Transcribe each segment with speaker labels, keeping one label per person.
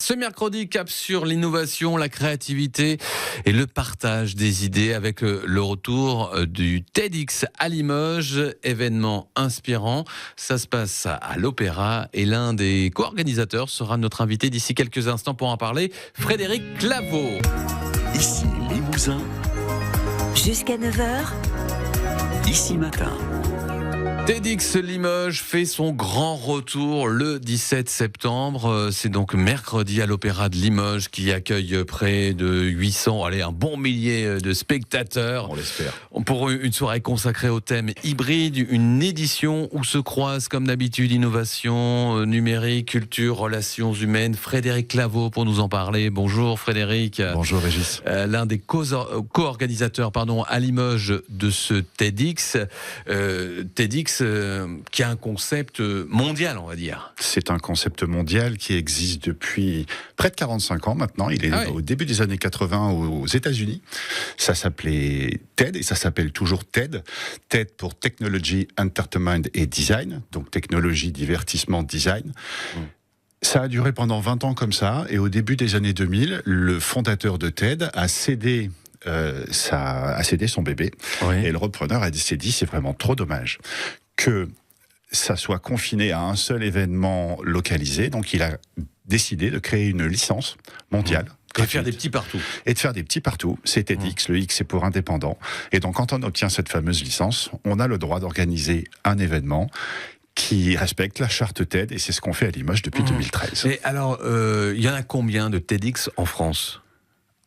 Speaker 1: Ce mercredi, cap sur l'innovation, la créativité et le partage des idées avec le retour du TEDx à Limoges, événement inspirant. Ça se passe à l'Opéra et l'un des co-organisateurs sera notre invité d'ici quelques instants pour en parler, Frédéric Claveau.
Speaker 2: Ici Limousin,
Speaker 3: jusqu'à 9h,
Speaker 2: ici matin.
Speaker 1: TEDx Limoges fait son grand retour le 17 septembre. C'est donc mercredi à l'Opéra de Limoges qui accueille près de 800, un bon millier de spectateurs.
Speaker 4: On l'espère.
Speaker 1: Pour une soirée consacrée au thème hybride, une édition où se croisent comme d'habitude innovation, numérique, culture, relations humaines. Frédéric Claveau pour nous en parler. Bonjour Frédéric.
Speaker 4: Bonjour Régis.
Speaker 1: L'un des co-organisateurs à Limoges de ce TEDx. TEDx qui a un concept mondial, on va dire.
Speaker 4: C'est un concept mondial qui existe depuis près de 45 ans maintenant. Il est au début des années 80 aux États-Unis. Ça s'appelait TED et ça s'appelle toujours TED. TED pour Technology, Entertainment et Design. Donc technologie, divertissement, design. Ça a duré pendant 20 ans comme ça. Et au début des années 2000, le fondateur de TED a cédé son bébé.
Speaker 1: Oui.
Speaker 4: Et le repreneur s'est dit, c'est vraiment trop dommage que ça soit confiné à un seul événement localisé. Donc il a décidé de créer une licence mondiale.
Speaker 1: Et de faire des petits partout.
Speaker 4: Et de faire des petits partout. C'est TEDx, le X c'est pour indépendant. Et donc quand on obtient cette fameuse licence, on a le droit d'organiser un événement qui respecte la charte TED. Et c'est ce qu'on fait à Limoges depuis 2013.
Speaker 1: Et alors, il y en a combien de TEDx en France ?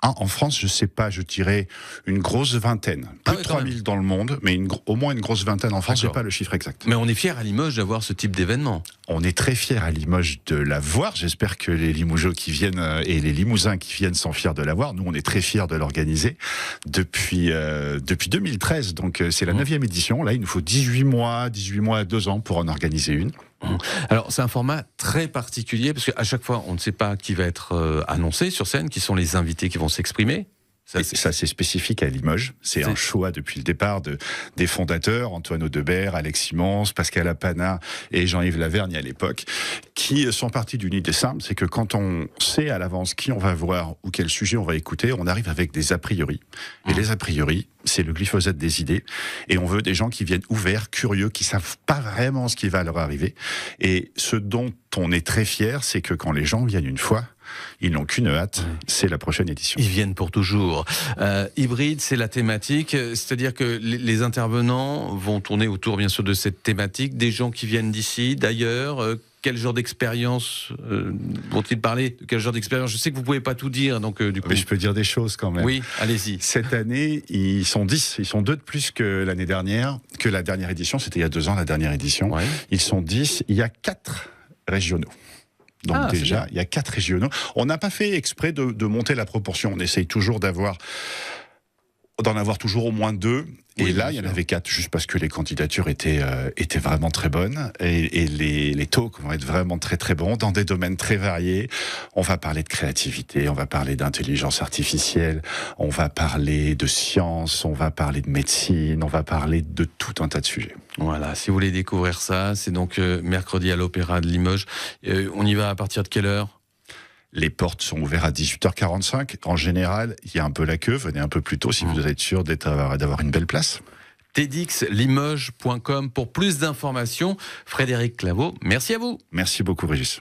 Speaker 4: En France, je sais pas, je dirais une grosse vingtaine. Plus de 3000 dans le monde, mais au moins une grosse vingtaine en France, je n'ai pas le chiffre exact.
Speaker 1: Mais on est fiers à Limoges d'avoir ce type d'événement.
Speaker 4: On est très fiers à Limoges de l'avoir. J'espère que les Limougeaux qui viennent et les Limousins qui viennent sont fiers de l'avoir. Nous, on est très fiers de l'organiser depuis 2013. Donc, c'est la 9e édition. Là, il nous faut 18 mois à 2 ans pour en organiser une.
Speaker 1: Alors, c'est un format très particulier parce qu'à chaque fois, on ne sait pas qui va être annoncé sur scène, qui sont les invités qui vont s'exprimer.
Speaker 4: Ça, c'est spécifique à Limoges. C'est un choix depuis le départ des fondateurs, Antoine Audebert, Alex Simons, Pascal Apana et Jean-Yves Lavergne à l'époque, qui sont partis d'une idée simple, c'est que quand on sait à l'avance qui on va voir ou quel sujet on va écouter, on arrive avec des a priori. Et les a priori, c'est le glyphosate des idées. Et on veut des gens qui viennent ouverts, curieux, qui savent pas vraiment ce qui va leur arriver. Et ce dont on est très fier, c'est que quand les gens viennent une fois, ils n'ont qu'une hâte, c'est la prochaine édition.
Speaker 1: Ils viennent pour toujours. Hybride, c'est la thématique, c'est-à-dire que les intervenants vont tourner autour, bien sûr, de cette thématique, des gens qui viennent d'ici, d'ailleurs. Quel genre d'expérience vont-ils parler ? Quel genre d'expérience ? Je sais que vous ne pouvez pas tout dire, donc du coup...
Speaker 4: Mais je peux dire des choses quand même.
Speaker 1: Oui, allez-y.
Speaker 4: Cette année, ils sont 10, ils sont 2 de plus que l'année dernière, que la dernière édition, c'était il y a 2 ans la dernière édition. Ouais. Ils sont 10, il y a 4 régionaux. Donc déjà, il y a 4 régionaux. On n'a pas fait exprès de monter la proportion. On essaye toujours d'en avoir toujours au moins 2. Et là, il y en avait 4, juste parce que les candidatures étaient vraiment très bonnes. Et les talks vont être vraiment très très bons, dans des domaines très variés. On va parler de créativité, on va parler d'intelligence artificielle, on va parler de science, on va parler de médecine, on va parler de tout un tas de sujets.
Speaker 1: Voilà, si vous voulez découvrir ça, c'est donc mercredi à l'Opéra de Limoges. On y va à partir de quelle heure ?
Speaker 4: Les portes sont ouvertes à 18h45. En général, il y a un peu la queue. Venez un peu plus tôt si vous êtes sûr d'avoir une belle place.
Speaker 1: TEDxLimoges.com pour plus d'informations. Frédéric Claveau, merci à vous.
Speaker 4: Merci beaucoup, Régis.